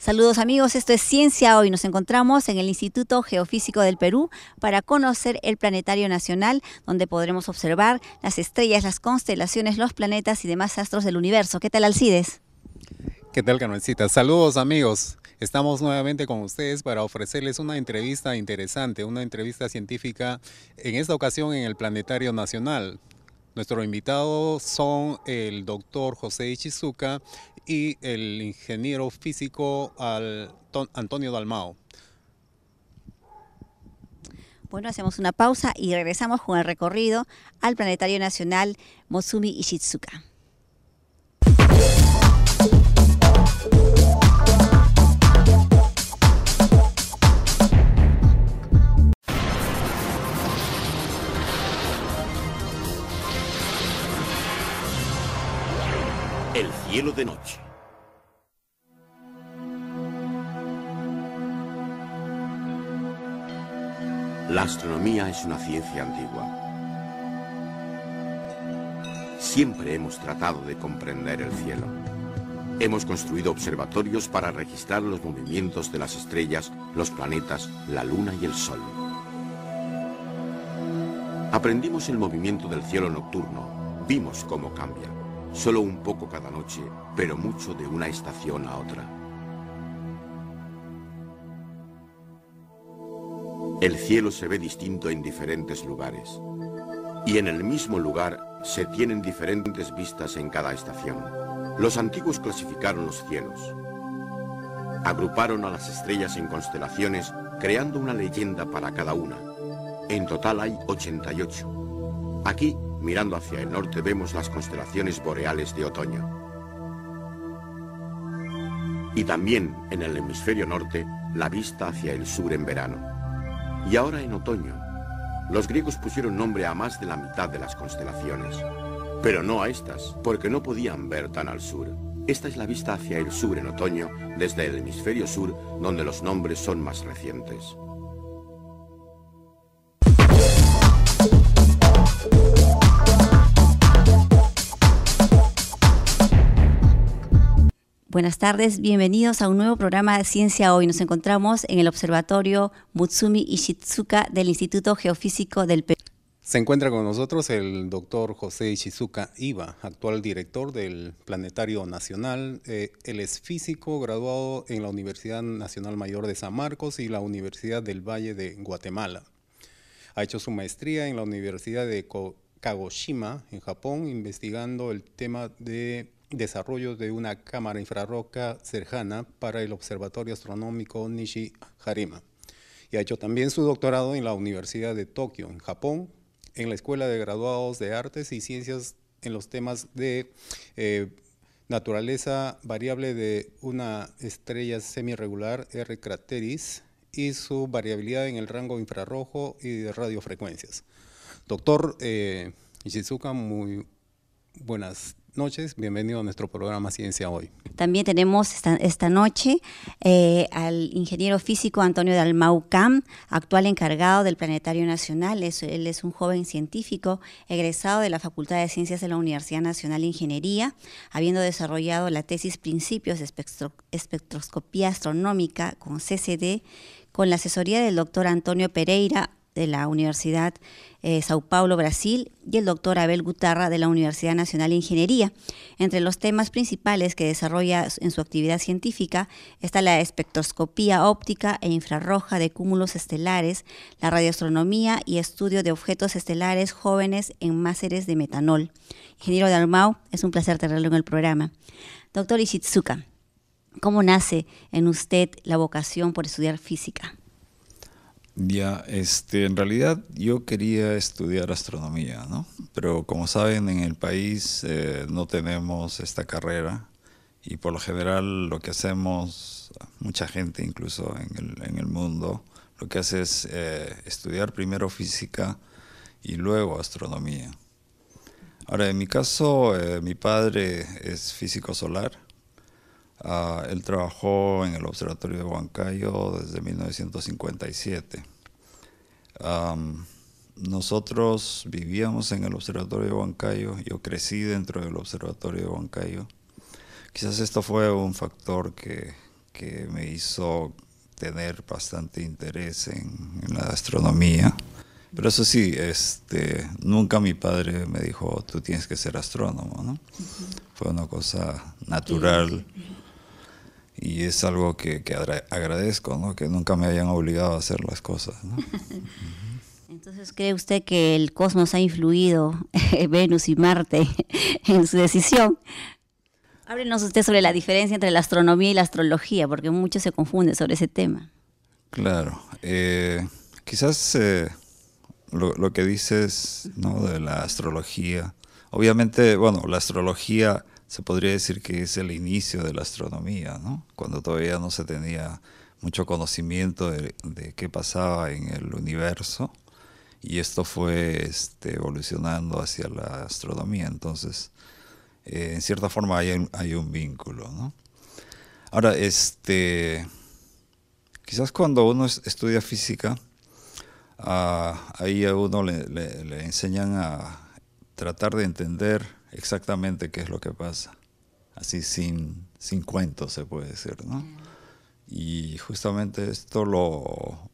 Saludos amigos, esto es Ciencia Hoy. Nos encontramos en el Instituto Geofísico del Perú para conocer el Planetario Nacional, donde podremos observar las estrellas, las constelaciones, los planetas y demás astros del universo. ¿Qué tal, Alcides? ¿Qué tal, Carmencita? Saludos amigos. Estamos nuevamente con ustedes para ofrecerles una entrevista interesante, una entrevista científica, en esta ocasión en el Planetario Nacional. Nuestros invitados son el doctor José Ishizuka y el ingeniero físico Antonio Dalmau. Bueno, hacemos una pausa y regresamos con el recorrido al Planetario Nacional Mutsumi Ishizuka. El cielo de noche. La astronomía es una ciencia antigua. Siempre hemos tratado de comprender el cielo. Hemos construido observatorios para registrar los movimientos de las estrellas, los planetas, la luna y el sol. Aprendimos el movimiento del cielo nocturno. Vimos cómo cambia. Solo un poco cada noche, pero mucho de una estación a otra. El cielo se ve distinto en diferentes lugares. Y en el mismo lugar se tienen diferentes vistas en cada estación. Los antiguos clasificaron los cielos. Agruparon a las estrellas en constelaciones, creando una leyenda para cada una. En total hay 88. Aquí, mirando hacia el norte, vemos las constelaciones boreales de otoño. Y también, en el hemisferio norte, la vista hacia el sur en verano. Y ahora en otoño. Los griegos pusieron nombre a más de la mitad de las constelaciones. Pero no a estas, porque no podían ver tan al sur. Esta es la vista hacia el sur en otoño, desde el hemisferio sur, donde los nombres son más recientes. Buenas tardes, bienvenidos a un nuevo programa de Ciencia Hoy. Nos encontramos en el Observatorio Mutsumi Ishizuka del Instituto Geofísico del Perú. Se encuentra con nosotros el doctor José Ishizuka Iba, actual director del Planetario Nacional. Él es físico, graduado en la Universidad Nacional Mayor de San Marcos y la Universidad del Valle de Guatemala. Ha hecho su maestría en la Universidad de Kagoshima, en Japón, investigando el tema de desarrollo de una cámara infrarroja cercana para el Observatorio Astronómico Nishi-Harima. Y ha hecho también su doctorado en la Universidad de Tokio, en Japón, en la Escuela de Graduados de Artes y Ciencias en los temas de naturaleza variable de una estrella semirregular, R Crateris, y su variabilidad en el rango infrarrojo y de radiofrecuencias. Doctor Ishizuka, muy buenas noches, bienvenido a nuestro programa Ciencia Hoy. También tenemos esta noche al ingeniero físico Antonio Dalmau, actual encargado del Planetario Nacional. Él es un joven científico egresado de la Facultad de Ciencias de la Universidad Nacional de Ingeniería, habiendo desarrollado la tesis Principios de Espectroscopía Astronómica con CCD, con la asesoría del doctor Antonio Pereira de la Universidad Sao Paulo, Brasil, y el doctor Abel Gutarra de la Universidad Nacional de Ingeniería. Entre los temas principales que desarrolla en su actividad científica está la espectroscopía óptica e infrarroja de cúmulos estelares, la radioastronomía y estudio de objetos estelares jóvenes en máseres de metanol. Ingeniero Dalmau, es un placer tenerlo en el programa. Doctor Ishizuka, ¿cómo nace en usted la vocación por estudiar física? Ya, en realidad yo quería estudiar astronomía, ¿no? Pero como saben, en el país no tenemos esta carrera y por lo general lo que hacemos, mucha gente incluso en el mundo, lo que hace es estudiar primero física y luego astronomía. Ahora, en mi caso, mi padre es físico solar. Él trabajó en el Observatorio de Huancayo desde 1957. Nosotros vivíamos en el Observatorio de Huancayo, yo crecí dentro del Observatorio de Huancayo. Quizás esto fue un factor que que me hizo tener bastante interés en la astronomía. Pero eso sí, nunca mi padre me dijo, tú tienes que ser astrónomo, ¿no? Fue una cosa natural y es algo que agradezco, ¿no? Que nunca me hayan obligado a hacer las cosas, ¿no? Entonces, ¿cree usted que el cosmos ha influido, Venus y Marte, en su decisión? Háblenos usted sobre la diferencia entre la astronomía y la astrología, porque muchos se confunden sobre ese tema. Claro, quizás lo que dices, ¿no?, de la astrología, obviamente, bueno, la astrología se podría decir que es el inicio de la astronomía, ¿no? Cuando todavía no se tenía mucho conocimiento de qué pasaba en el universo, y esto fue evolucionando hacia la astronomía. Entonces, en cierta forma hay un vínculo, ¿no? Ahora, quizás cuando uno estudia física, ahí a uno le enseñan a tratar de entender exactamente qué es lo que pasa, así sin cuentos, se puede decir, ¿no? Y justamente esto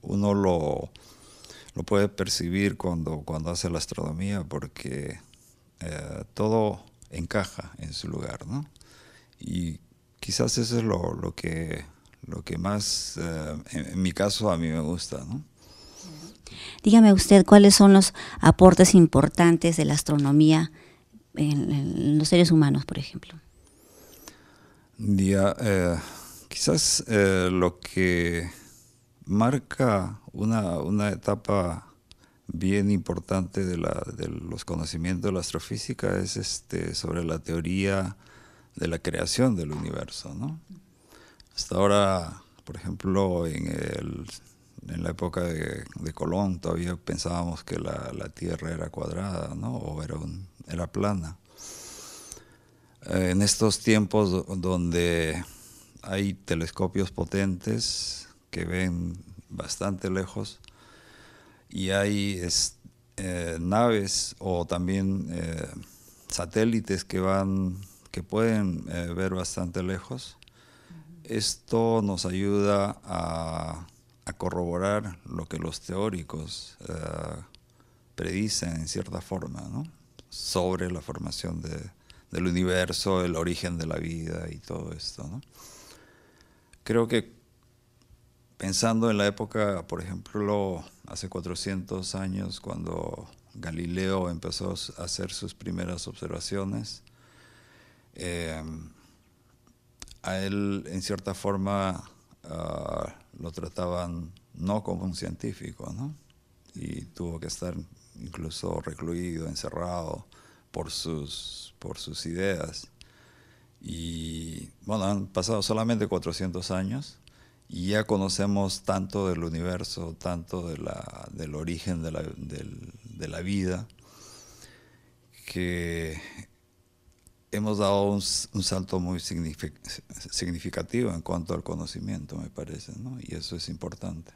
uno lo puede percibir cuando hace la astronomía, porque todo encaja en su lugar, ¿no? Y quizás eso es lo que más, en mi caso, a mí me gusta, ¿no? Dígame usted, ¿cuáles son los aportes importantes de la astronomía en los seres humanos, por ejemplo? Quizás lo que marca una etapa bien importante de los conocimientos de la astrofísica es sobre la teoría de la creación del universo, ¿no? Hasta ahora, por ejemplo, en la época de Colón todavía pensábamos que la Tierra era cuadrada, ¿no? O era plana. En estos tiempos donde hay telescopios potentes que ven bastante lejos, y hay naves o también satélites que pueden ver bastante lejos, esto nos ayuda a corroborar lo que los teóricos predicen en cierta forma, ¿no?, sobre la formación del universo, el origen de la vida y todo esto, ¿no? Creo que pensando en la época, por ejemplo, hace 400 años, cuando Galileo empezó a hacer sus primeras observaciones, a él, en cierta forma, lo trataban no como un científico, ¿no? Y tuvo que estar incluso recluido, encerrado por sus ideas. Y bueno, han pasado solamente 400 años y ya conocemos tanto del universo, tanto del origen de la vida, que hemos dado un salto muy significativo en cuanto al conocimiento, me parece, ¿no? Y eso es importante.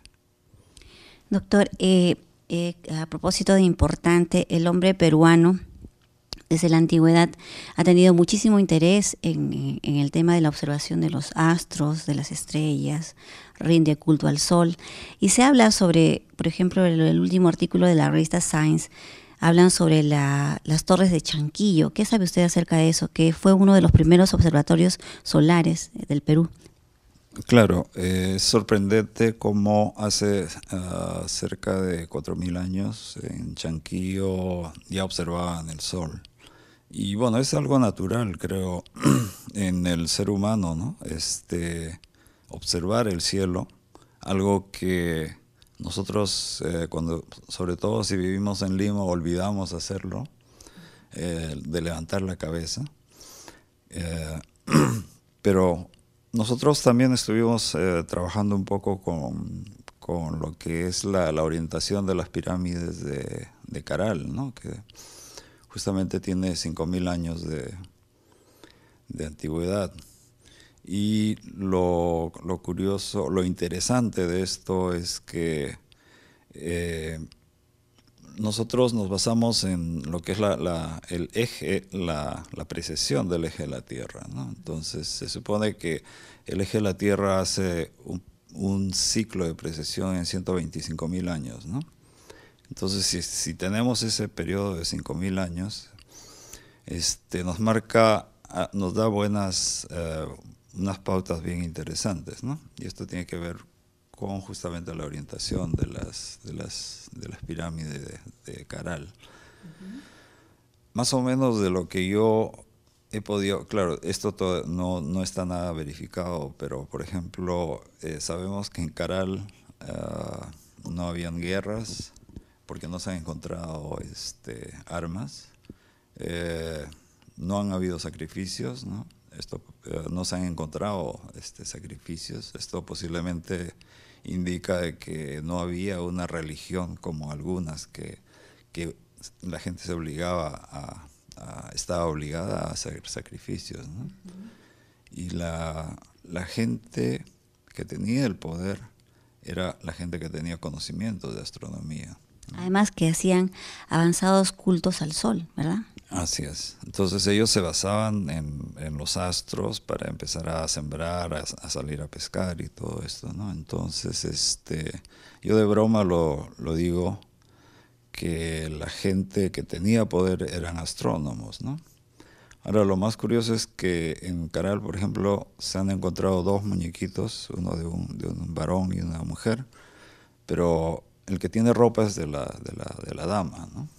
Doctor, a propósito de importante, el hombre peruano desde la antigüedad ha tenido muchísimo interés en el tema de la observación de los astros, de las estrellas, rinde culto al sol. Y se habla sobre, por ejemplo, el último artículo de la revista Science, hablan sobre las torres de Chanquillo. ¿Qué sabe usted acerca de eso? Que fue uno de los primeros observatorios solares del Perú. Claro, es sorprendente cómo hace cerca de 4.000 años en Chanquillo ya observaban el sol. Y bueno, es algo natural, creo, en el ser humano, ¿no? Observar el cielo, algo que nosotros, sobre todo si vivimos en Lima, olvidamos hacerlo, de levantar la cabeza. Pero nosotros también estuvimos trabajando un poco con lo que es la orientación de las pirámides de Caral, ¿no?, que justamente tiene 5.000 años de antigüedad. Y lo curioso, lo interesante de esto es que nosotros nos basamos en lo que es el eje, la precesión del eje de la Tierra, ¿no? Entonces se supone que el eje de la Tierra hace un ciclo de precesión en 125.000 años, ¿no? Entonces si tenemos ese periodo de 5.000 años, nos da unas pautas bien interesantes, ¿no? Y esto tiene que ver con justamente la orientación de las pirámides de Caral. Más o menos de lo que yo he podido, claro, esto no está nada verificado, pero por ejemplo, sabemos que en Caral no habían guerras porque no se han encontrado armas, no han habido sacrificios, ¿no? No se han encontrado sacrificios. Esto posiblemente indica de que no había una religión como algunas que la gente se obligaba estaba obligada a hacer sacrificios, ¿no? Y la gente que tenía el poder era la gente que tenía conocimiento de astronomía. Además que hacían avanzados cultos al sol, ¿verdad? Así es. Entonces ellos se basaban en los astros para empezar a sembrar, a salir a pescar y todo esto, ¿no? Entonces, yo de broma lo digo, que la gente que tenía poder eran astrónomos, ¿no? Ahora, lo más curioso es que en Caral, por ejemplo, se han encontrado dos muñequitos, uno de un varón y una mujer, pero el que tiene ropa es de la dama, ¿no?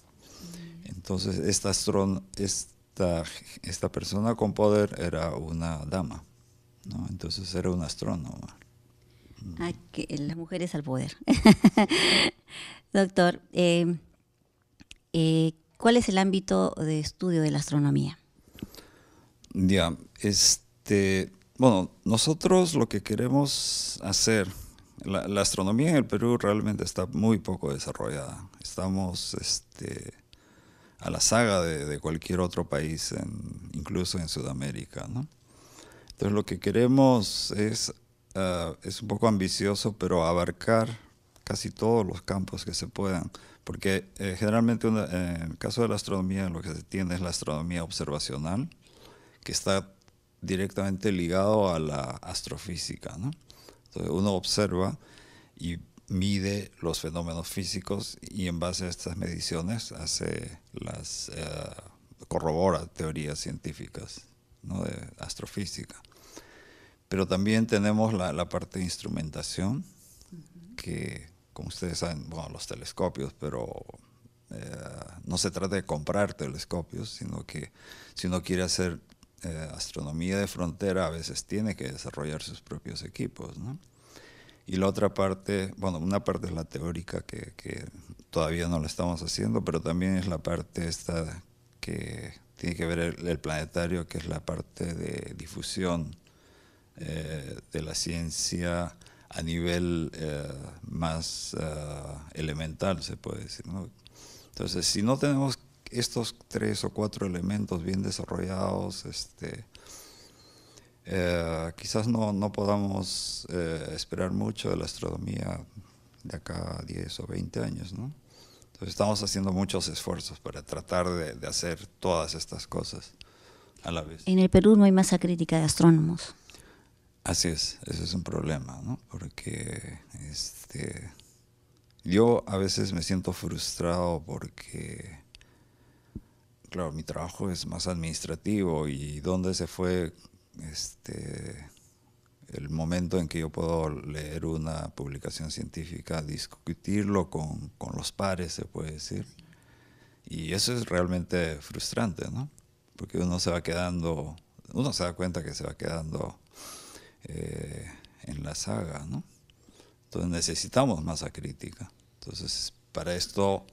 Entonces, esta persona con poder era una dama, ¿no? Entonces, era una astrónoma. Que las mujeres al poder. Doctor, ¿cuál es el ámbito de estudio de la astronomía? Ya, bueno, nosotros lo que queremos hacer, la astronomía en el Perú realmente está muy poco desarrollada. Estamos a la saga de cualquier otro país, incluso en Sudamérica, ¿no? Entonces lo que queremos es un poco ambicioso, pero abarcar casi todos los campos que se puedan, porque generalmente en el caso de la astronomía lo que se tiene es la astronomía observacional, que está directamente ligado a la astrofísica, ¿no? Entonces uno observa y mide los fenómenos físicos y en base a estas mediciones corrobora teorías científicas, ¿no? De astrofísica. Pero también tenemos la parte de instrumentación, que como ustedes saben, bueno, los telescopios, pero no se trata de comprar telescopios, sino que si uno quiere hacer astronomía de frontera, a veces tiene que desarrollar sus propios equipos, ¿no? Y la otra parte, bueno, una parte es la teórica, que todavía no la estamos haciendo, pero también es la parte esta que tiene que ver el planetario, que es la parte de difusión de la ciencia a nivel más elemental, se puede decir, ¿no? Entonces, si no tenemos estos 3 o 4 elementos bien desarrollados, quizás no podamos esperar mucho de la astronomía de acá a 10 o 20 años, ¿no? Entonces estamos haciendo muchos esfuerzos para tratar de hacer todas estas cosas a la vez. En el Perú no hay masa crítica de astrónomos. Así es, ese es un problema, ¿no? Porque yo a veces me siento frustrado porque, claro, mi trabajo es más administrativo y dónde se fue el momento en que yo puedo leer una publicación científica, discutirlo con los pares, se puede decir. Y eso es realmente frustrante, ¿no? Porque uno se da cuenta que se va quedando en la saga, ¿no? Entonces necesitamos masa crítica. Entonces, para esto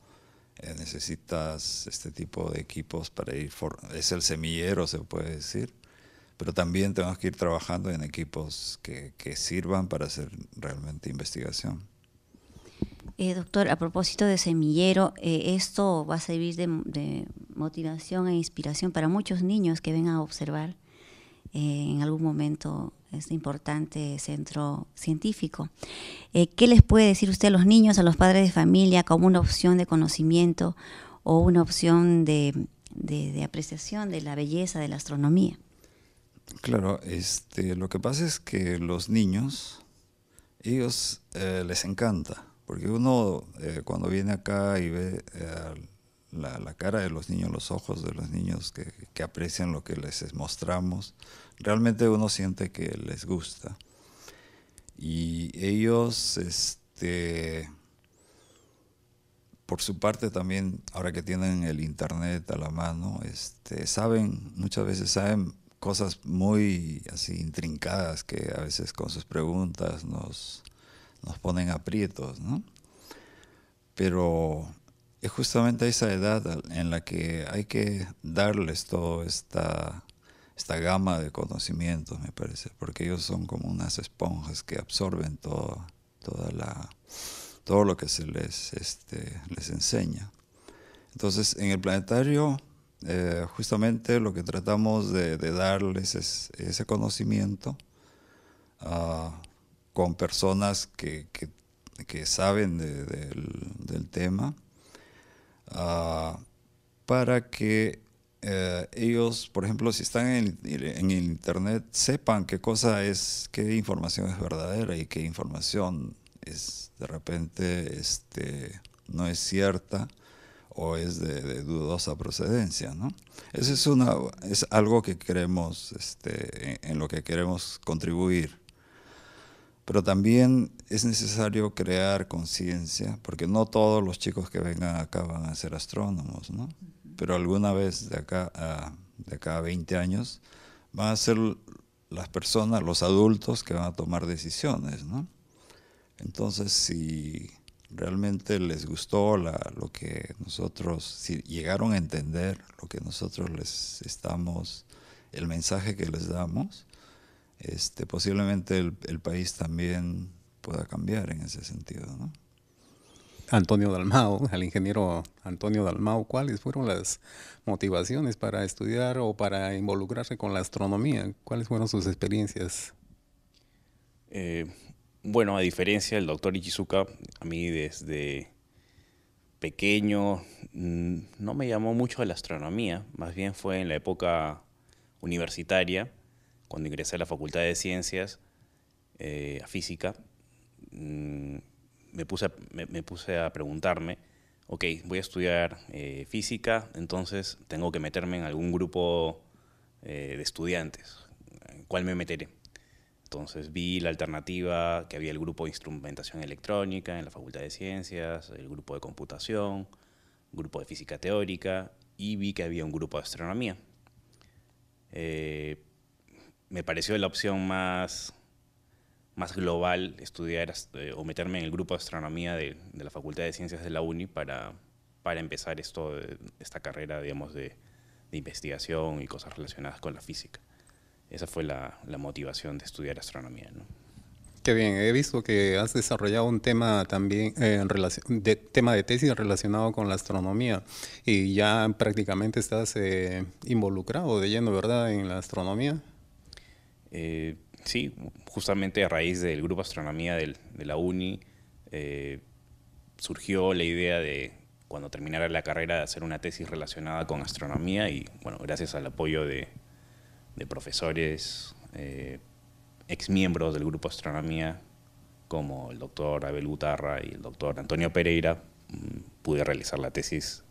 necesitas este tipo de equipos para es el semillero, se puede decir, pero también tenemos que ir trabajando en equipos que sirvan para hacer realmente investigación. Doctor, a propósito de semillero, esto va a servir de motivación e inspiración para muchos niños que vengan a observar en algún momento este importante centro científico. ¿Qué les puede decir usted a los niños, a los padres de familia, como una opción de conocimiento o una opción de apreciación de la belleza de la astronomía? Claro, lo que pasa es que los niños, ellos les encanta, porque uno cuando viene acá y ve la cara de los niños, los ojos de los niños que aprecian lo que les mostramos, realmente uno siente que les gusta. Y ellos, por su parte también, ahora que tienen el internet a la mano, muchas veces saben cosas muy así intrincadas que a veces con sus preguntas nos ponen aprietos, ¿no? Pero es justamente esa edad en la que hay que darles toda esta gama de conocimientos, me parece, porque ellos son como unas esponjas que absorben todo lo que se les enseña. Entonces, en el planetario, justamente lo que tratamos de darles es ese conocimiento con personas que saben del tema, para que ellos, por ejemplo, si están en el internet, sepan qué información es verdadera y qué información de repente no es cierta o es de dudosa procedencia, ¿no? Eso es algo que queremos, en lo que queremos contribuir. Pero también es necesario crear conciencia, porque no todos los chicos que vengan acá van a ser astrónomos, ¿no? Pero alguna vez de acá a 20 años van a ser las personas, los adultos que van a tomar decisiones, ¿no? Entonces, si realmente les gustó lo que nosotros, si llegaron a entender lo que nosotros el mensaje que les damos, posiblemente el país también pueda cambiar en ese sentido, ¿no? Antonio Dalmau, al ingeniero Antonio Dalmau, ¿cuáles fueron las motivaciones para estudiar o para involucrarse con la astronomía? ¿Cuáles fueron sus experiencias? Bueno, a diferencia del doctor Ichizuka, a mí desde pequeño no me llamó mucho la astronomía, más bien fue en la época universitaria, cuando ingresé a la Facultad de Ciencias, a Física. Me puse a preguntarme, ok, voy a estudiar Física, entonces tengo que meterme en algún grupo de estudiantes. ¿En cuál me meteré? Entonces vi la alternativa, que había el grupo de instrumentación electrónica en la Facultad de Ciencias, el grupo de computación, grupo de física teórica, y vi que había un grupo de astronomía. Me pareció la opción más global estudiar o meterme en el grupo de astronomía de la Facultad de Ciencias de la UNI para empezar esta carrera, digamos, de investigación y cosas relacionadas con la física. Esa fue la motivación de estudiar astronomía, ¿no? Qué bien, he visto que has desarrollado un tema también, tema de tesis relacionado con la astronomía, y ya prácticamente estás involucrado de lleno, ¿verdad?, en la astronomía. Sí, justamente a raíz del grupo de astronomía de la UNI surgió la idea de, cuando terminara la carrera, de hacer una tesis relacionada con astronomía, y bueno, gracias al apoyo de profesores, exmiembros del grupo de astronomía, como el doctor Abel Gutarra y el doctor Antonio Pereira, pude realizar la tesis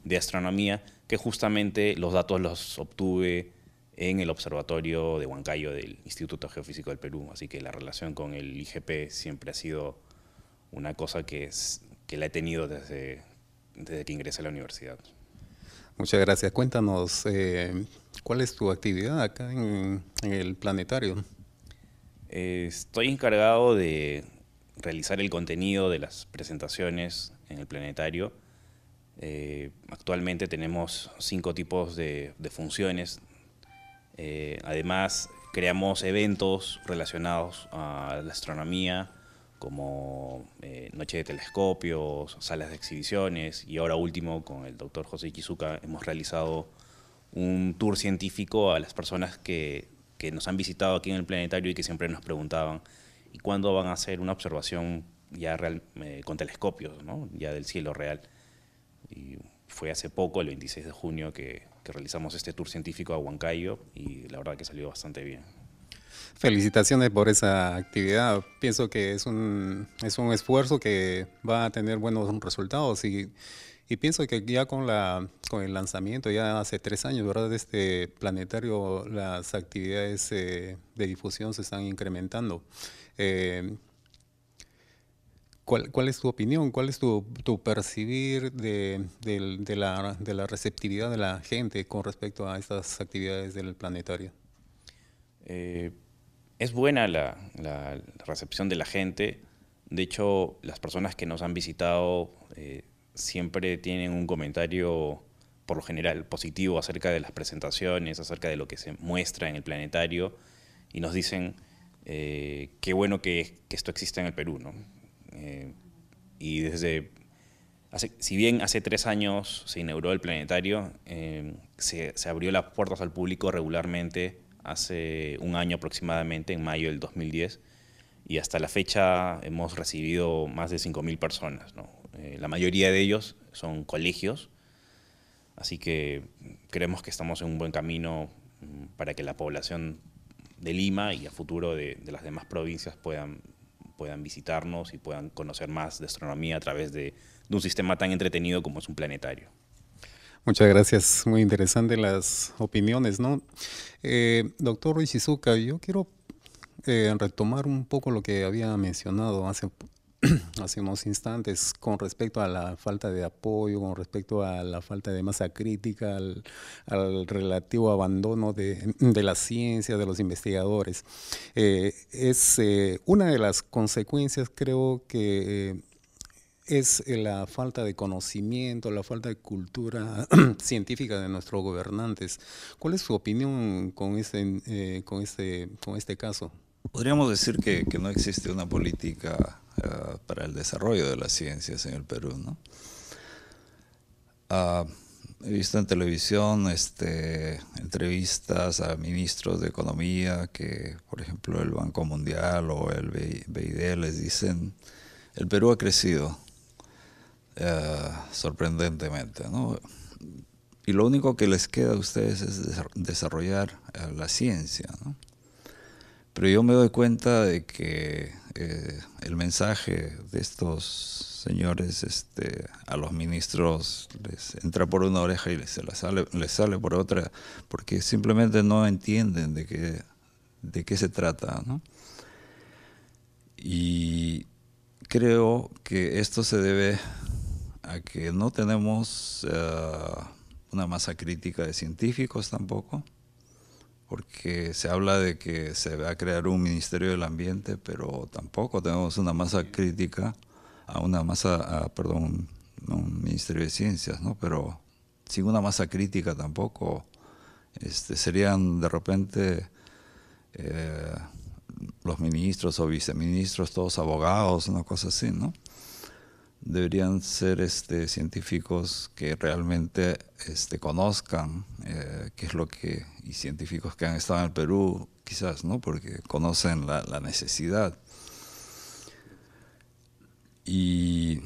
de astronomía, que justamente los datos los obtuve en el observatorio de Huancayo del Instituto Geofísico del Perú. Así que la relación con el IGP siempre ha sido una cosa que la he tenido desde que ingresé a la universidad. Muchas gracias. Cuéntanos, ¿cuál es tu actividad acá en el planetario? Estoy encargado de realizar el contenido de las presentaciones en el planetario. Actualmente tenemos 5 tipos de funciones. Además, creamos eventos relacionados a la astronomía, como noche de telescopios, salas de exhibiciones, y ahora último, con el doctor José Ichizuka, hemos realizado un tour científico a las personas que que nos han visitado aquí en el planetario y que siempre nos preguntaban, ¿y cuándo van a hacer una observación ya real, con telescopios, ¿no? Ya del cielo real? Y fue hace poco, el 26 de junio, que realizamos este tour científico a Huancayo y la verdad que salió bastante bien. Felicitaciones por esa actividad. Pienso que es un esfuerzo que va a tener buenos resultados y pienso que ya con el lanzamiento, ya hace 3 años, ¿verdad?, de este planetario, las actividades de difusión se están incrementando. ¿Cuál es tu opinión? ¿Cuál es tu percibir de la receptividad de la gente con respecto a estas actividades del planetario? Es buena la recepción de la gente. De hecho, las personas que nos han visitado siempre tienen un comentario, por lo general, positivo acerca de las presentaciones, acerca de lo que se muestra en el planetario, y nos dicen qué bueno que esto exista en el Perú, ¿no? Y si bien hace 3 años se inauguró el planetario, se abrió las puertas al público regularmente hace un año aproximadamente, en mayo del 2010, y hasta la fecha hemos recibido más de 5.000 personas, ¿no? La mayoría de ellos son colegios, así que creemos que estamos en un buen camino para que la población de Lima y a futuro de las demás provincias puedan visitarnos y puedan conocer más de astronomía a través de un sistema tan entretenido como es un planetario. Muchas gracias, muy interesantes las opiniones, ¿no? Doctor Ishizuka, yo quiero retomar un poco lo que había mencionado hace unos instantes con respecto a la falta de apoyo, con respecto a la falta de masa crítica, al relativo abandono de la ciencia, de los investigadores. Es una de las consecuencias, creo que es la falta de conocimiento, la falta de cultura científica de nuestros gobernantes. ¿Cuál es su opinión con este caso? Podríamos decir que no existe una política para el desarrollo de las ciencias en el Perú, ¿no? He visto en televisión entrevistas a ministros de economía que, por ejemplo, el Banco Mundial o el BID les dicen, el Perú ha crecido sorprendentemente, ¿no? Y lo único que les queda a ustedes es desarrollar la ciencia, ¿no? Pero yo me doy cuenta de que el mensaje de estos señores a los ministros les entra por una oreja y les sale por otra, porque simplemente no entienden de qué se trata, ¿no? Y creo que esto se debe a que no tenemos una masa crítica de científicos tampoco, porque se habla de que se va a crear un Ministerio del Ambiente, pero tampoco tenemos una masa crítica un Ministerio de Ciencias, ¿no? Pero sin una masa crítica tampoco serían de repente los ministros o viceministros todos abogados, una cosa así, ¿no? Deberían ser científicos que realmente conozcan qué es lo que, y científicos que han estado en el Perú, quizás, ¿no? Porque conocen la necesidad. Y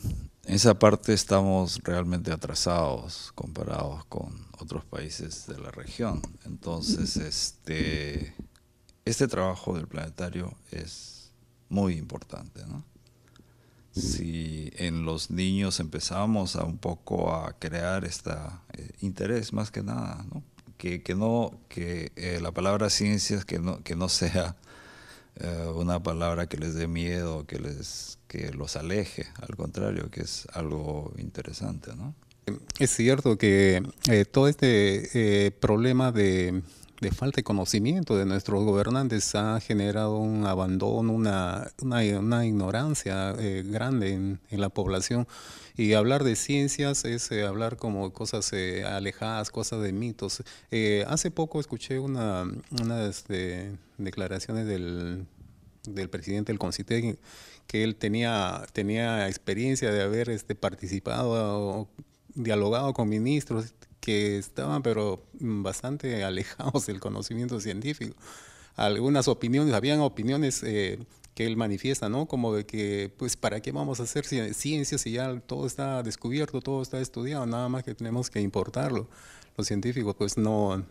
en esa parte estamos realmente atrasados comparados con otros países de la región. Entonces, este trabajo del planetario es muy importante, ¿no? Si en los niños empezamos un poco a crear interés más que nada, ¿no? Que la palabra ciencias que no sea una palabra que les dé miedo, que los aleje, al contrario, que es algo interesante, ¿no? Es cierto que todo este problema de falta de conocimiento de nuestros gobernantes ha generado un abandono, una ignorancia grande en la población. Y hablar de ciencias es hablar como cosas alejadas, cosas de mitos. Hace poco escuché unas declaraciones del presidente del CONCITEC, que él tenía experiencia de haber participado o dialogado con ministros que estaban pero bastante alejados del conocimiento científico. algunas opiniones, habían opiniones que él manifiesta, ¿no? Como de que, pues, ¿para qué vamos a hacer ciencia si ya todo está descubierto, todo está estudiado, nada más que tenemos que importarlo? Los científicos, pues, no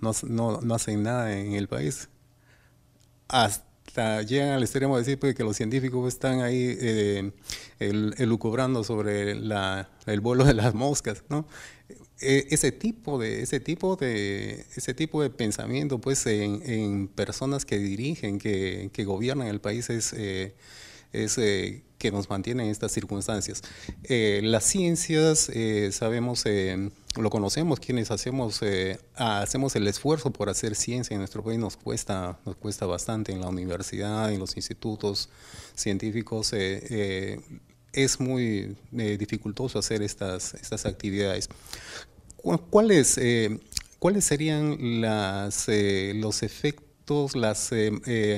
hacen nada en el país. Hasta llegan al extremo de decir, pues, que los científicos están ahí elucubrando sobre el vuelo de las moscas, ¿no? Ese tipo de pensamiento, pues, en personas que dirigen, que gobiernan el país es que nos mantiene en estas circunstancias. Las ciencias, sabemos, lo conocemos, quienes hacemos el esfuerzo por hacer ciencia en nuestro país, nos cuesta bastante en la universidad, en los institutos científicos. Es muy dificultoso hacer estas actividades. ¿Cuáles serían los efectos, las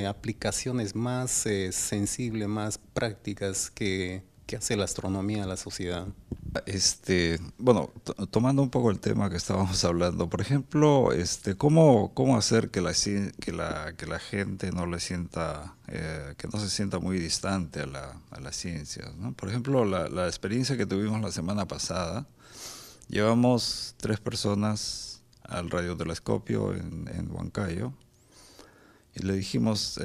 aplicaciones más sensibles, más prácticas que hace la astronomía a la sociedad? Bueno, tomando un poco el tema que estábamos hablando, por ejemplo, ¿cómo hacer que la gente no le sienta, que no se sienta muy distante a las ciencias, ¿no? Por ejemplo, la experiencia que tuvimos la semana pasada, llevamos 3 personas al radiotelescopio en Huancayo y le dijimos,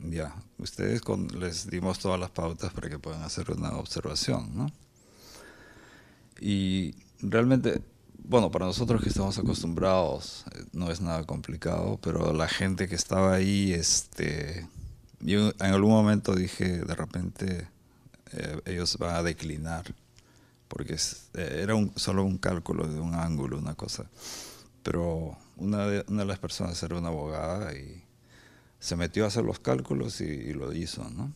ya, ustedes les dimos todas las pautas para que puedan hacer una observación, ¿no? Y realmente, bueno, para nosotros que estamos acostumbrados, no es nada complicado, pero la gente que estaba ahí, yo en algún momento dije, de repente, ellos van a declinar, porque era solo un cálculo de un ángulo, una cosa. Pero una de las personas era una abogada y se metió a hacer los cálculos y lo hizo, ¿no?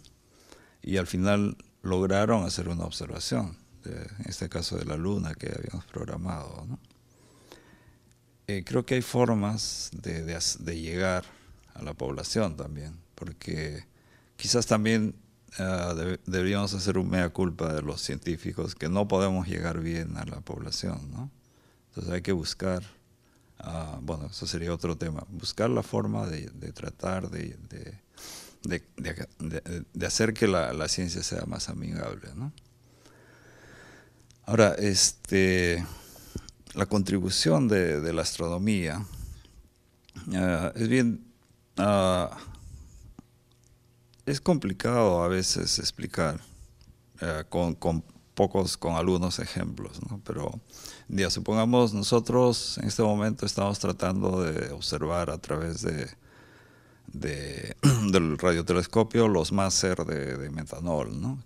Y al final lograron hacer una observación, en este caso de la luna que habíamos programado, ¿no? Creo que hay formas de llegar a la población también, porque quizás también deberíamos hacer un mea culpa de los científicos, que no podemos llegar bien a la población, ¿no? Entonces hay que buscar, bueno, eso sería otro tema, buscar la forma de tratar de hacer que la ciencia sea más amigable, ¿no? Ahora, la contribución de la astronomía es bien, es complicado a veces explicar con algunos ejemplos, ¿no? Pero ya supongamos nosotros en este momento estamos tratando de observar a través del radiotelescopio los máser de metanol, ¿no?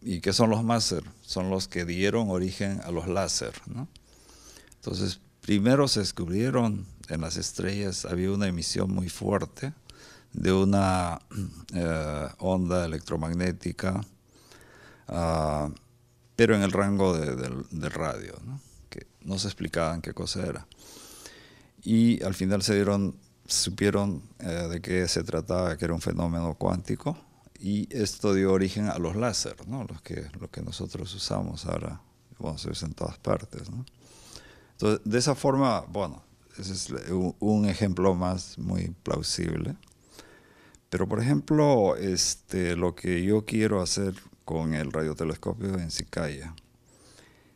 ¿Y qué son los máser? Son los que dieron origen a los láser, ¿no? Entonces, primero se descubrieron en las estrellas, había una emisión muy fuerte de una onda electromagnética, pero en el rango del radio, ¿no? Que no se explicaban qué cosa era. Y al final supieron de qué se trataba, que era un fenómeno cuántico, y esto dio origen a los láser, ¿no? Lo que nosotros usamos ahora, bueno, se usa en todas partes, ¿no? Entonces, de esa forma, bueno, ese es un ejemplo más muy plausible. Pero, por ejemplo, lo que yo quiero hacer con el radiotelescopio en Sicaya,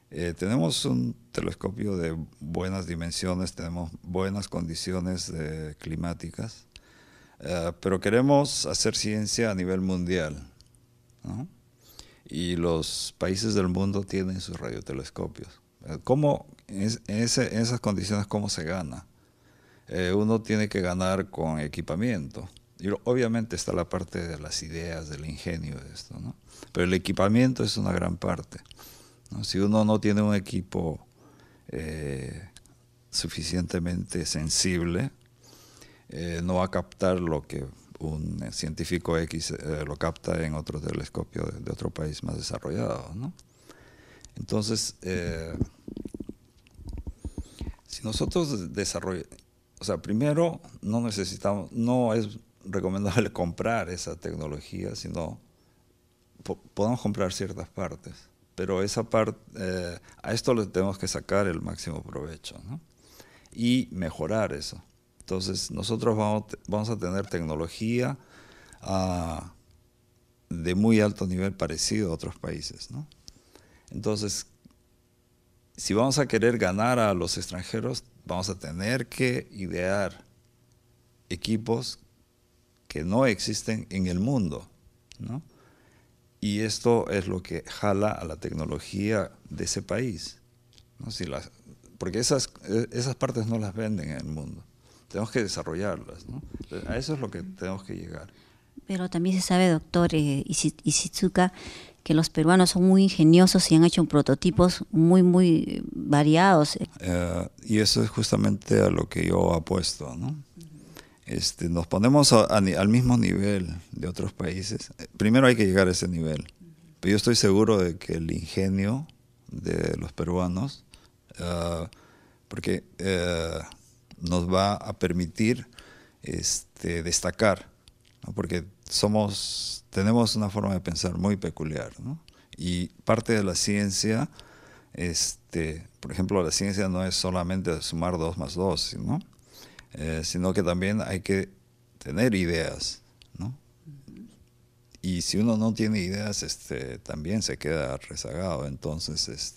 tenemos un telescopio de buenas dimensiones, tenemos buenas condiciones climáticas, pero queremos hacer ciencia a nivel mundial, ¿no? Y los países del mundo tienen sus radiotelescopios. ¿Cómo, en esas condiciones, cómo se gana? Uno tiene que ganar con equipamiento. Y obviamente está la parte de las ideas, del ingenio de esto, ¿no? Pero el equipamiento es una gran parte, ¿no? Si uno no tiene un equipo suficientemente sensible, no va a captar lo que un científico X lo capta en otro telescopio de otro país más desarrollado, ¿no? Entonces, si nosotros desarrollamos, o sea, primero no es recomendable comprar esa tecnología, sino podemos comprar ciertas partes, pero esa parte, a esto le tenemos que sacar el máximo provecho, ¿no? Y mejorar eso. Entonces nosotros vamos a tener tecnología de muy alto nivel parecido a otros países, ¿no? Entonces, si vamos a querer ganar a los extranjeros, vamos a tener que idear equipos que no existen en el mundo, ¿no? Y esto es lo que jala a la tecnología de ese país, ¿no? Porque esas partes no las venden en el mundo. Tenemos que desarrollarlas, ¿no? A eso es lo que tenemos que llegar. Pero también se sabe, doctor Ishizuka, que los peruanos son muy ingeniosos y han hecho prototipos muy variados. Y eso es justamente a lo que yo apuesto, ¿no? Nos ponemos al mismo nivel de otros países. Primero hay que llegar a ese nivel. Pero yo estoy seguro de que el ingenio de los peruanos, porque nos va a permitir destacar, ¿no? Porque tenemos una forma de pensar muy peculiar, ¿no? Y parte de la ciencia, por ejemplo, la ciencia no es solamente sumar 2 más 2, ¿no? Sino que también hay que tener ideas, ¿no? Y si uno no tiene ideas, también se queda rezagado. Entonces,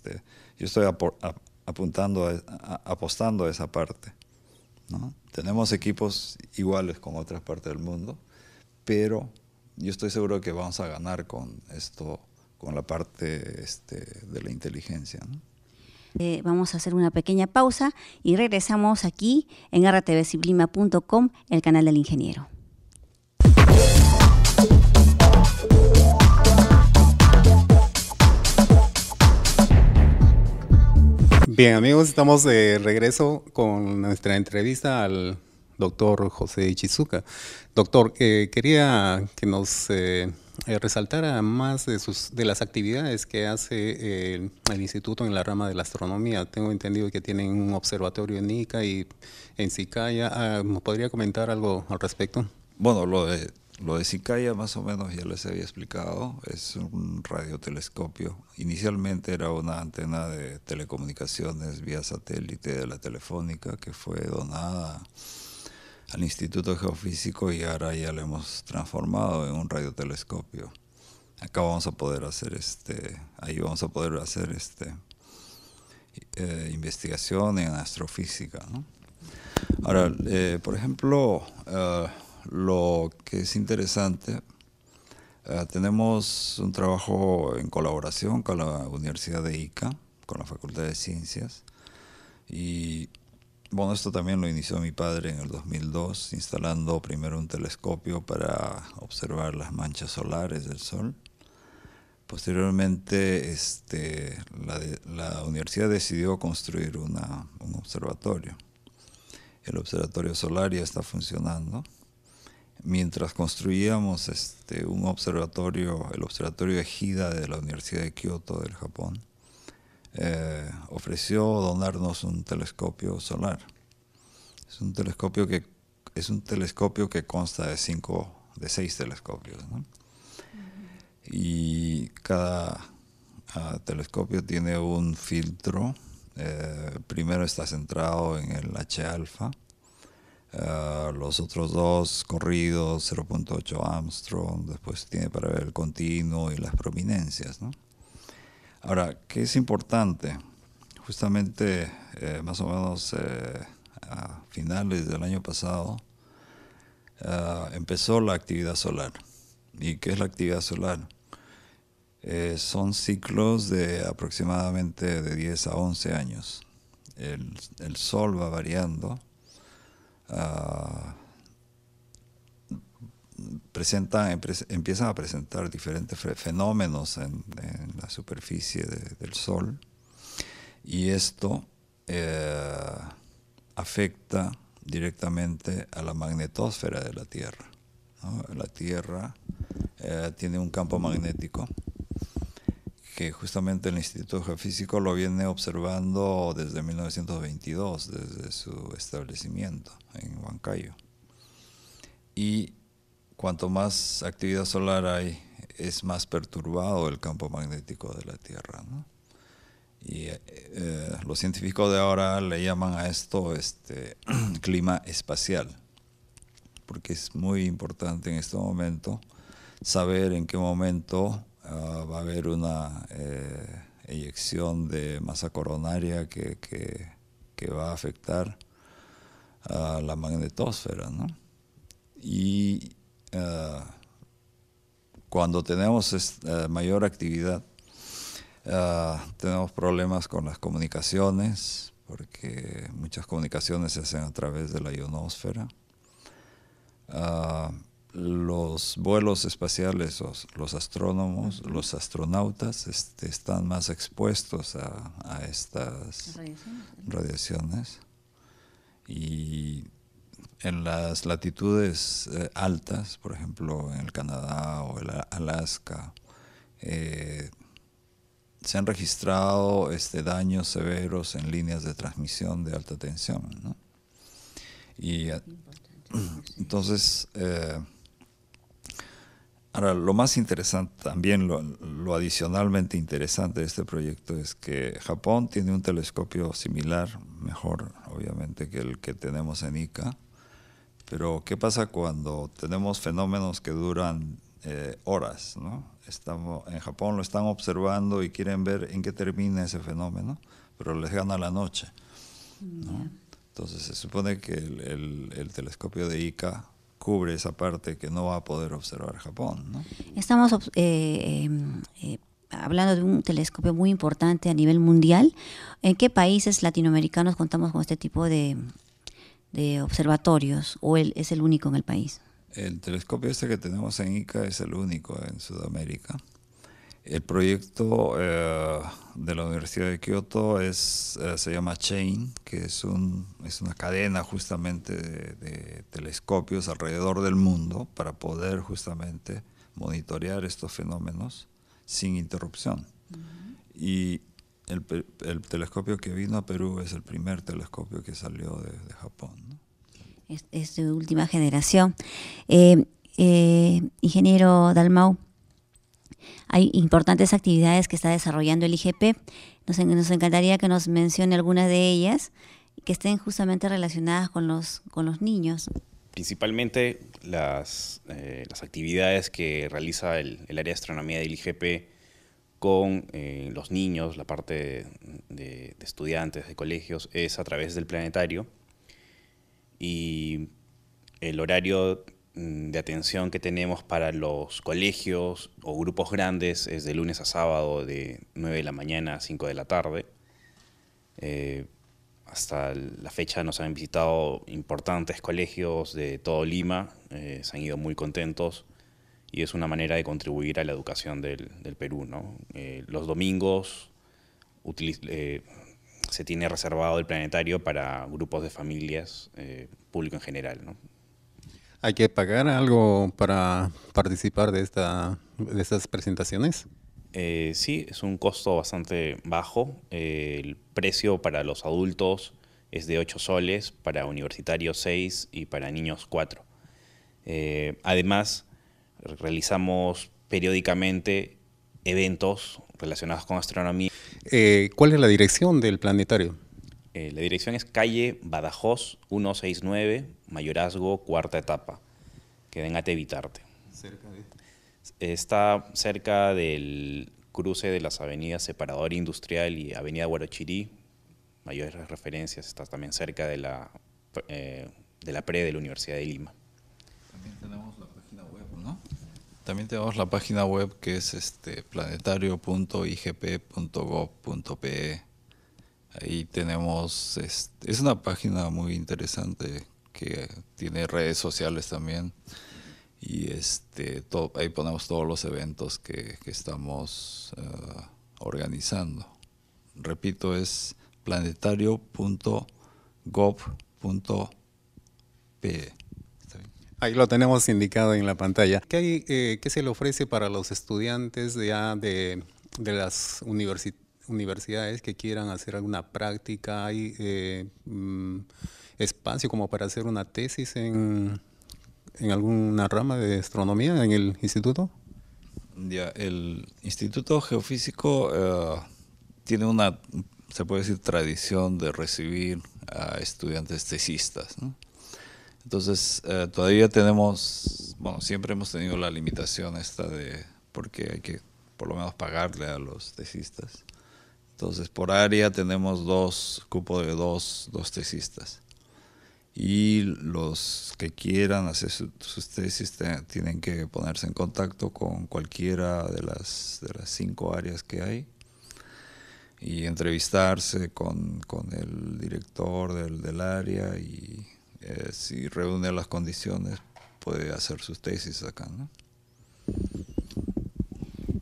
yo estoy apostando a esa parte, ¿no? Tenemos equipos iguales con otras partes del mundo, pero yo estoy seguro que vamos a ganar con esto, con la parte de la inteligencia, ¿no? Vamos a hacer una pequeña pausa y regresamos aquí en rtvciblima.com, el canal del ingeniero. Bien, amigos, estamos de regreso con nuestra entrevista al doctor José Ishizuka. Doctor, quería que nos resaltara más de las actividades que hace el instituto en la rama de la astronomía. Tengo entendido que tienen un observatorio en Ica y en Sicaya. ¿Me podría comentar algo al respecto? Bueno, lo de Sicaya más o menos ya les había explicado. Es un radiotelescopio. Inicialmente era una antena de telecomunicaciones vía satélite de la Telefónica que fue donada al Instituto Geofísico y ahora ya lo hemos transformado en un radiotelescopio. Acá vamos a poder hacer investigación en astrofísica, ¿no? Ahora, por ejemplo, lo que es interesante, tenemos un trabajo en colaboración con la Universidad de Ica, con la Facultad de Ciencias, y bueno, esto también lo inició mi padre en el 2002, instalando primero un telescopio para observar las manchas solares del Sol. Posteriormente, la universidad decidió construir un observatorio. El observatorio solar ya está funcionando. Mientras construíamos un observatorio, el observatorio Ejida de la Universidad de Kioto del Japón, ofreció donarnos un telescopio solar. Es un telescopio que consta de 6 telescopios, ¿no? Y cada telescopio tiene un filtro. Primero está centrado en el H-alfa. Los otros 2 corridos, 0.8 Armstrong, después tiene para ver el continuo y las prominencias, ¿no? Ahora, ¿qué es importante? Justamente, más o menos a finales del año pasado, empezó la actividad solar. ¿Y qué es la actividad solar? Son ciclos de aproximadamente de 10 a 11 años. El Sol va variando. Empiezan a presentar diferentes fenómenos en la superficie del Sol, y esto afecta directamente a la magnetosfera de la Tierra, ¿no? La Tierra tiene un campo magnético que justamente el Instituto Geofísico lo viene observando desde 1922, desde su establecimiento en Huancayo. Y cuanto más actividad solar hay, es más perturbado el campo magnético de la Tierra, ¿no? Y los científicos de ahora le llaman a esto clima espacial, porque es muy importante en este momento saber en qué momento va a haber una eyección de masa coronaria que va a afectar a la magnetosfera, ¿no? Y cuando tenemos mayor actividad, tenemos problemas con las comunicaciones, porque muchas comunicaciones se hacen a través de la ionosfera. Los vuelos espaciales, los astrónomos, los astronautas están más expuestos a estas radiaciones. Y en las latitudes altas, por ejemplo en el Canadá o el Alaska, se han registrado daños severos en líneas de transmisión de alta tensión, ¿no? Y entonces, ahora lo más interesante, también lo adicionalmente interesante de este proyecto es que Japón tiene un telescopio similar, mejor obviamente que el que tenemos en Ica, pero ¿qué pasa cuando tenemos fenómenos que duran horas, ¿no? En Japón lo están observando y quieren ver en qué termina ese fenómeno, pero les gana la noche, ¿no? Entonces se supone que el telescopio de Ica cubre esa parte que no va a poder observar Japón, ¿no? Estamos hablando de un telescopio muy importante a nivel mundial. ¿En qué países latinoamericanos contamos con este tipo de observatorios o es el único en el país? El telescopio que tenemos en Ica es el único en Sudamérica. El proyecto de la Universidad de Kioto se llama CHAIN, que es una cadena justamente de telescopios alrededor del mundo para poder justamente monitorear estos fenómenos sin interrupción. Y el telescopio que vino a Perú es el primer telescopio que salió de Japón, ¿no? Es de última generación. Ingeniero Dalmau, hay importantes actividades que está desarrollando el IGP. Nos encantaría que nos mencione algunas de ellas que estén justamente relacionadas con los niños. Principalmente las actividades que realiza el área de astronomía del IGP con los niños, la parte de estudiantes, de colegios, es a través del planetario. Y el horario de atención que tenemos para los colegios o grupos grandes es de lunes a sábado de 9 de la mañana a 5 de la tarde. Hasta la fecha nos han visitado importantes colegios de todo Lima, se han ido muy contentos y es una manera de contribuir a la educación del Perú, ¿no? Los domingos se tiene reservado el planetario para grupos de familias, público en general, ¿no? ¿Hay que pagar algo para participar de estas presentaciones? Sí, es un costo bastante bajo. El precio para los adultos es de 8 soles, para universitarios 6 y para niños 4. Además, realizamos periódicamente eventos relacionados con astronomía. ¿Cuál es la dirección del planetario? La dirección es calle Badajoz 169, Mayorazgo, cuarta etapa. Queda en Ate Vitarte. Está cerca del cruce de las avenidas Separador Industrial y Avenida Huarochirí. Mayores referencias, está también cerca de la PRE de la Universidad de Lima. También tenemos la página web, ¿no? También tenemos la página web que es planetario.igp.gov.pe. Ahí tenemos, es una página muy interesante que tiene redes sociales también y ahí ponemos todos los eventos que estamos organizando. Repito, es planetario.gov.pe. Ahí lo tenemos indicado en la pantalla. ¿Qué se le ofrece para los estudiantes de las universidades que quieran hacer alguna práctica? ¿Hay espacio como para hacer una tesis en alguna rama de astronomía en el instituto? Ya, el Instituto Geofísico tiene una se puede decir, tradición de recibir a estudiantes tesistas, ¿no? Entonces, todavía tenemos, bueno, siempre hemos tenido la limitación esta porque hay que por lo menos pagarle a los tesistas. Entonces, por área tenemos cupo de dos tesistas. Y los que quieran hacer sus tesis tienen que ponerse en contacto con cualquiera de las 5 áreas que hay y entrevistarse con el director del área, y si reúne las condiciones puede hacer sus tesis acá, ¿no?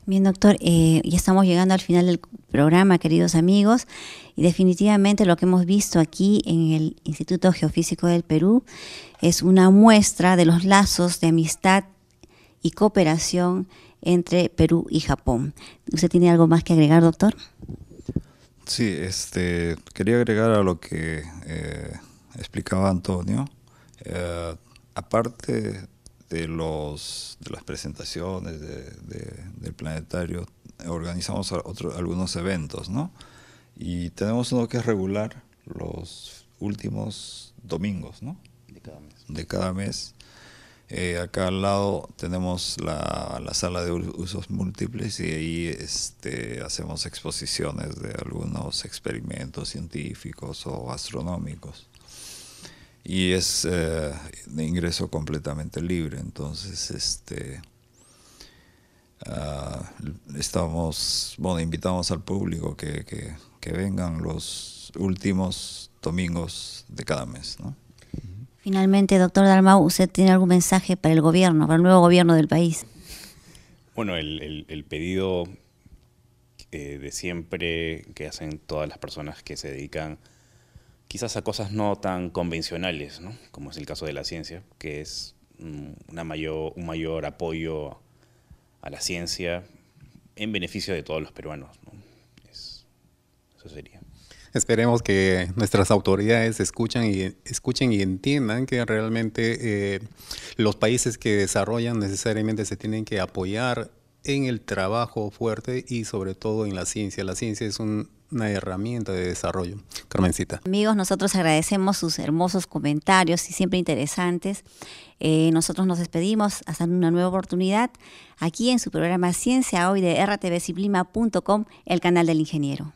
Bien, doctor, ya estamos llegando al final del programa, queridos amigos, y definitivamente lo que hemos visto aquí en el Instituto Geofísico del Perú es una muestra de los lazos de amistad y cooperación entre Perú y Japón. ¿Usted tiene algo más que agregar, doctor? Sí, quería agregar a lo que explicaba Antonio. Aparte de las presentaciones del planetario, organizamos algunos eventos, ¿no? Y tenemos uno que es regular los últimos domingos, ¿no? De cada mes. Acá al lado tenemos la sala de usos múltiples, y ahí hacemos exposiciones de algunos experimentos científicos o astronómicos. Y es de ingreso completamente libre. Entonces, invitamos al público que vengan los últimos domingos de cada mes, ¿no? Finalmente, doctor Dalmau, ¿usted tiene algún mensaje para el gobierno, para el nuevo gobierno del país? Bueno, el pedido de siempre que hacen todas las personas que se dedican quizás a cosas no tan convencionales, ¿no? Como es el caso de la ciencia, que es un mayor apoyo a la ciencia en beneficio de todos los peruanos, ¿no? Eso sería. Esperemos que nuestras autoridades escuchen y entiendan que realmente los países que desarrollan necesariamente se tienen que apoyar en el trabajo fuerte y sobre todo en la ciencia. La ciencia es una herramienta de desarrollo. Carmencita. Amigos, nosotros agradecemos sus hermosos comentarios y siempre interesantes. Nosotros nos despedimos hasta una nueva oportunidad aquí en su programa Ciencia Hoy de rtvciblima.com, el canal del ingeniero.